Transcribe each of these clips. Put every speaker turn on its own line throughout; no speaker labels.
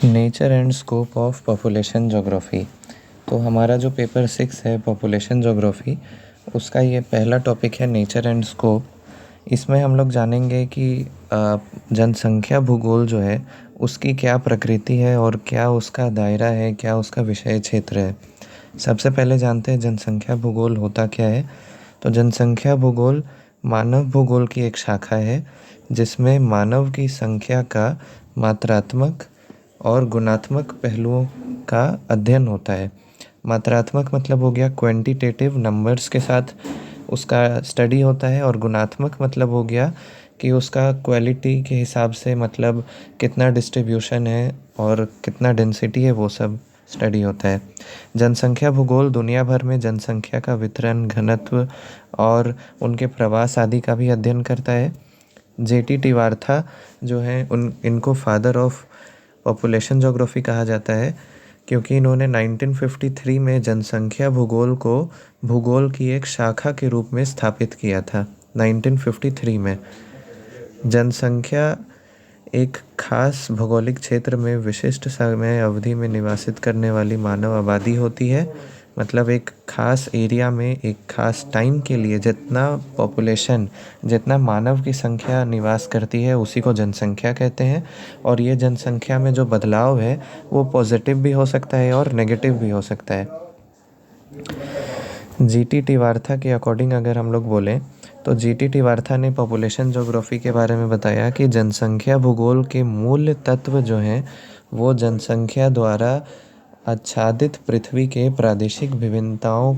Nature and scope of population geography. तो हमारा जो पेपर 6 है पॉपुलेशन ज्योग्राफी, उसका ये पहला टॉपिक है नेचर एंड स्कोप। इसमें हम लोग जानेंगे कि जनसंख्या भूगोल जो है उसकी क्या प्रकृति है और क्या उसका दायरा है, क्या उसका विषय क्षेत्र है। सबसे पहले जानते हैं जनसंख्या भूगोल होता क्या है। तो जनसंख्या भूगोल मानव भूगोल की एक शाखा है जिसमें मानव की संख्या का मात्रात्मक और गुणात्मक पहलुओं का अध्ययन होता है। मात्रात्मक मतलब हो गया क्वांटिटेटिव नंबर्स के साथ उसका स्टडी होता है, और गुणात्मक मतलब हो गया कि उसका क्वालिटी के हिसाब से, मतलब कितना डिस्ट्रीब्यूशन है और कितना डेंसिटी है, वो सब स्टडी होता है। जनसंख्या भूगोल दुनिया भर में जनसंख्या का वितरण, घनत्व और उनके प्रवास आदि का भी अध्ययन करता है। जेटी टिवार्था जो है इनको फादर ऑफ पॉपुलेशन ज्योग्राफी कहा जाता है, क्योंकि इन्होंने 1953 में जनसंख्या भूगोल को भूगोल की एक शाखा के रूप में स्थापित किया था। 1953 में जनसंख्या एक खास भौगोलिक क्षेत्र में विशिष्ट समय अवधि में निवासित करने वाली मानव आबादी होती है। मतलब एक खास एरिया में एक खास टाइम के लिए जितना पॉपुलेशन, जितना मानव की संख्या निवास करती है, उसी को जनसंख्या कहते हैं। और ये जनसंख्या में जो बदलाव है वो पॉजिटिव भी हो सकता है और नेगेटिव भी हो सकता है। जीटी टिवार्था के अकॉर्डिंग अगर हम लोग बोलें तो जीटी टिवार्था ने पॉपुलेशन ज्योग्राफी के बारे में बताया कि जनसंख्या भूगोल के मूल तत्व जो हैं वो जनसंख्या द्वारा आच्छादित पृथ्वी के प्रादेशिक विभिन्नताओं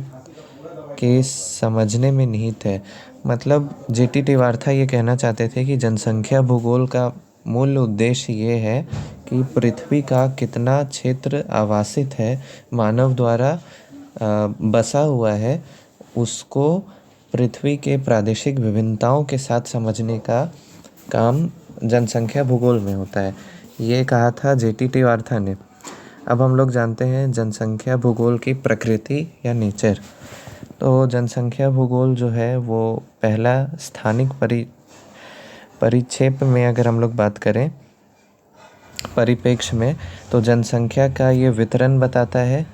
के समझने में निहित है। मतलब जीटी टिवार्था ये कहना चाहते थे कि जनसंख्या भूगोल का मूल उद्देश्य ये है कि पृथ्वी का कितना क्षेत्र आवासित है, मानव द्वारा बसा हुआ है, उसको पृथ्वी के प्रादेशिक विभिन्नताओं के साथ समझने का काम जनसंख्या भूगोल में होता है। ये कहा था जेटी टिवार्था ने। अब हम लोग जानते हैं जनसंख्या भूगोल की प्रकृति या नेचर। तो जनसंख्या भूगोल जो है वो पहला स्थानिक परिक्षेप में अगर हम लोग बात करें, परिप्रेक्ष्य में, तो जनसंख्या का ये वितरण बताता है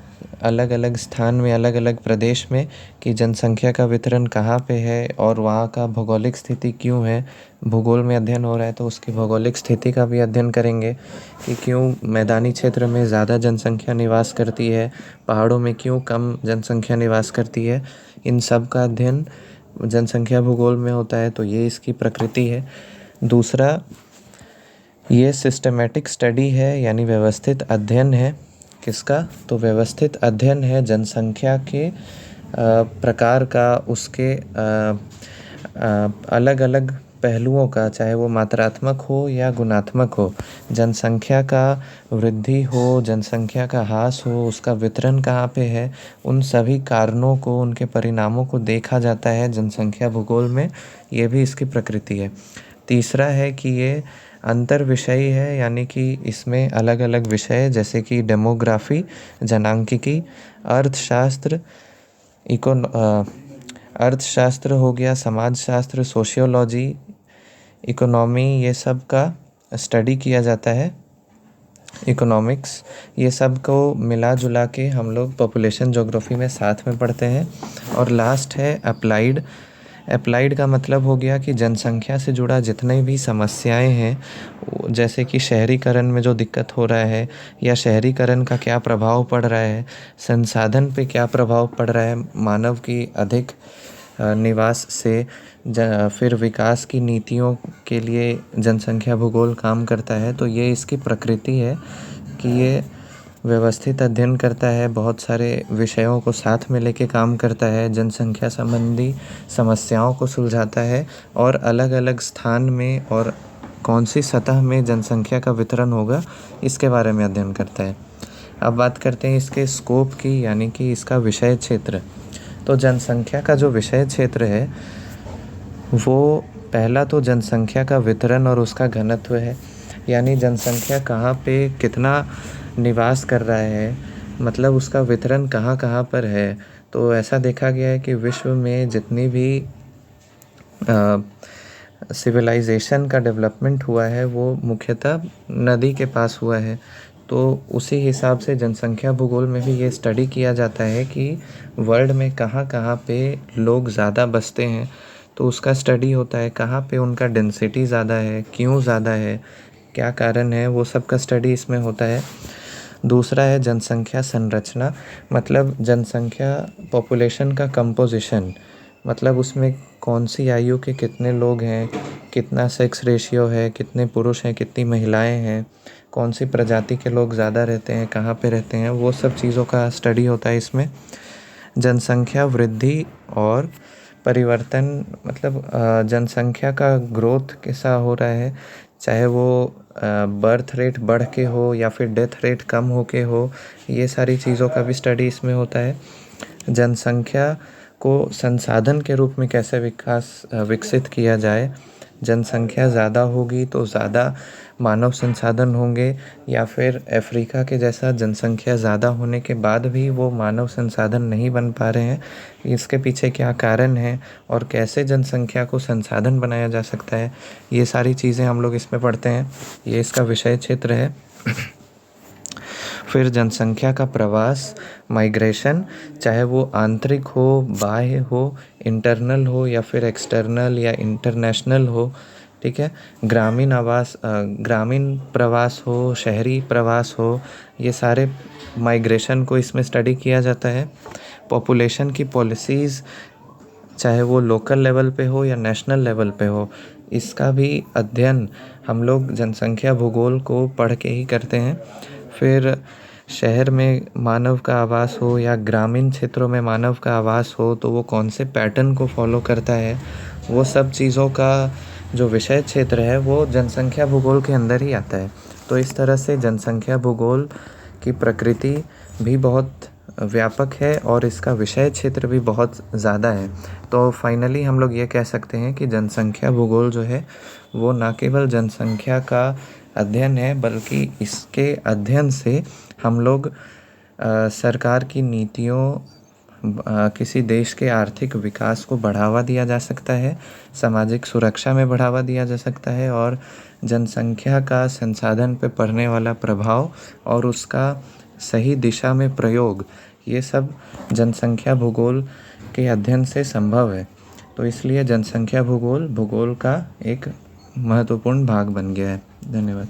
अलग अलग स्थान में, अलग अलग प्रदेश में, कि जनसंख्या का वितरण कहाँ पे है और वहाँ का भौगोलिक स्थिति क्यों है। भूगोल में अध्ययन हो रहा है तो उसकी भौगोलिक स्थिति का भी अध्ययन करेंगे कि क्यों मैदानी क्षेत्र में ज़्यादा जनसंख्या निवास करती है, पहाड़ों में क्यों कम जनसंख्या निवास करती है। इन सब का अध्ययन जनसंख्या भूगोल में होता है। तो ये इसकी प्रकृति है। दूसरा, ये सिस्टमेटिक स्टडी है, यानी व्यवस्थित अध्ययन है। किसका? तो व्यवस्थित अध्ययन है जनसंख्या के प्रकार का, उसके अलग अलग पहलुओं का, चाहे वो मात्रात्मक हो या गुणात्मक हो। जनसंख्या का वृद्धि हो, जनसंख्या का ह्रास हो, उसका वितरण कहाँ पे है, उन सभी कारणों को, उनके परिणामों को देखा जाता है जनसंख्या भूगोल में। ये भी इसकी प्रकृति है। तीसरा है कि ये अंतर विषयी है, यानी कि इसमें अलग अलग विषय जैसे कि डेमोग्राफी, जनांकिकी, अर्थशास्त्र, अर्थशास्त्र हो गया, समाजशास्त्र, सोशियोलॉजी, इकोनॉमी, ये सब का स्टडी किया जाता है। इकोनॉमिक्स, ये सब को मिला जुला के हम लोग पॉपुलेशन ज्योग्राफी में साथ में पढ़ते हैं। और लास्ट है अप्लाइड। अप्लाइड का मतलब हो गया कि जनसंख्या से जुड़ा जितने भी समस्याएं हैं, जैसे कि शहरीकरण में जो दिक्कत हो रहा है, या शहरीकरण का क्या प्रभाव पड़ रहा है, संसाधन पे क्या प्रभाव पड़ रहा है मानव की अधिक निवास से, फिर विकास की नीतियों के लिए जनसंख्या भूगोल काम करता है। तो ये इसकी प्रकृति है कि ये व्यवस्थित अध्ययन करता है, बहुत सारे विषयों को साथ में लेके काम करता है, जनसंख्या संबंधी समस्याओं को सुलझाता है, और अलग अलग स्थान में और कौन सी सतह में जनसंख्या का वितरण होगा, इसके बारे में अध्ययन करता है। अब बात करते हैं इसके स्कोप की, यानी कि इसका विषय क्षेत्र। तो जनसंख्या का जो विषय क्षेत्र है वो पहला तो जनसंख्या का वितरण और उसका घनत्व है, यानी जनसंख्या कहाँ पे कितना निवास कर रहा है, मतलब उसका वितरण कहाँ कहाँ पर है। तो ऐसा देखा गया है कि विश्व में जितनी भी सिविलाइजेशन का डेवलपमेंट हुआ है वो मुख्यतः नदी के पास हुआ है। तो उसी हिसाब से जनसंख्या भूगोल में भी ये स्टडी किया जाता है कि वर्ल्ड में कहाँ कहाँ पे लोग ज़्यादा बसते हैं, तो उसका स्टडी होता है कहाँ पे उनका डेंसिटी ज़्यादा है, क्यों ज़्यादा है, क्या कारण है, वो सब का स्टडी इसमें होता है। दूसरा है जनसंख्या संरचना, मतलब जनसंख्या पॉपुलेशन का कंपोजिशन, मतलब उसमें कौन सी आयु के कितने लोग हैं, कितना सेक्स रेशियो है, कितने पुरुष हैं, कितनी महिलाएं हैं, कौन सी प्रजाति के लोग ज़्यादा रहते हैं, कहाँ पे रहते हैं, वो सब चीज़ों का स्टडी होता है इसमें। जनसंख्या वृद्धि और परिवर्तन, मतलब जनसंख्या का ग्रोथ कैसा हो रहा है, चाहे वो बर्थ रेट बढ़ के हो या फिर डेथ रेट कम हो के हो, ये सारी चीज़ों का भी स्टडी इसमें होता है। जनसंख्या को संसाधन के रूप में कैसे विकसित किया जाए, जनसंख्या ज़्यादा होगी तो ज़्यादा मानव संसाधन होंगे, या फिर अफ्रीका के जैसा जनसंख्या ज़्यादा होने के बाद भी वो मानव संसाधन नहीं बन पा रहे हैं, इसके पीछे क्या कारण है और कैसे जनसंख्या को संसाधन बनाया जा सकता है, ये सारी चीज़ें हम लोग इसमें पढ़ते हैं, ये इसका विषय क्षेत्र है। फिर जनसंख्या का प्रवास, माइग्रेशन, चाहे वो आंतरिक हो, बाह्य हो, इंटरनल हो या फिर एक्सटर्नल या इंटरनेशनल हो, ठीक है। ग्रामीण प्रवास हो, शहरी प्रवास हो, ये सारे माइग्रेशन को इसमें स्टडी किया जाता है। पॉपुलेशन की पॉलिसीज़, चाहे वो लोकल लेवल पे हो या नेशनल लेवल पे हो, इसका भी अध्ययन हम लोग जनसंख्या भूगोल को पढ़ के ही करते हैं। फिर शहर में मानव का आवास हो या ग्रामीण क्षेत्रों में मानव का आवास हो, तो वो कौन से पैटर्न को फॉलो करता है, वो सब चीज़ों का जो विषय क्षेत्र है वो जनसंख्या भूगोल के अंदर ही आता है। तो इस तरह से जनसंख्या भूगोल की प्रकृति भी बहुत व्यापक है और इसका विषय क्षेत्र भी बहुत ज़्यादा है। तो फाइनली हम लोग ये कह सकते हैं कि जनसंख्या भूगोल जो है वो ना केवल जनसंख्या का अध्ययन है, बल्कि इसके अध्ययन से हम लोग सरकार की नीतियों, किसी देश के आर्थिक विकास को बढ़ावा दिया जा सकता है, सामाजिक सुरक्षा में बढ़ावा दिया जा सकता है, और जनसंख्या का संसाधन पे पड़ने वाला प्रभाव और उसका सही दिशा में प्रयोग, ये सब जनसंख्या भूगोल के अध्ययन से संभव है। तो इसलिए जनसंख्या भूगोल भूगोल का एक महत्वपूर्ण भाग बन गया है। धन्यवाद।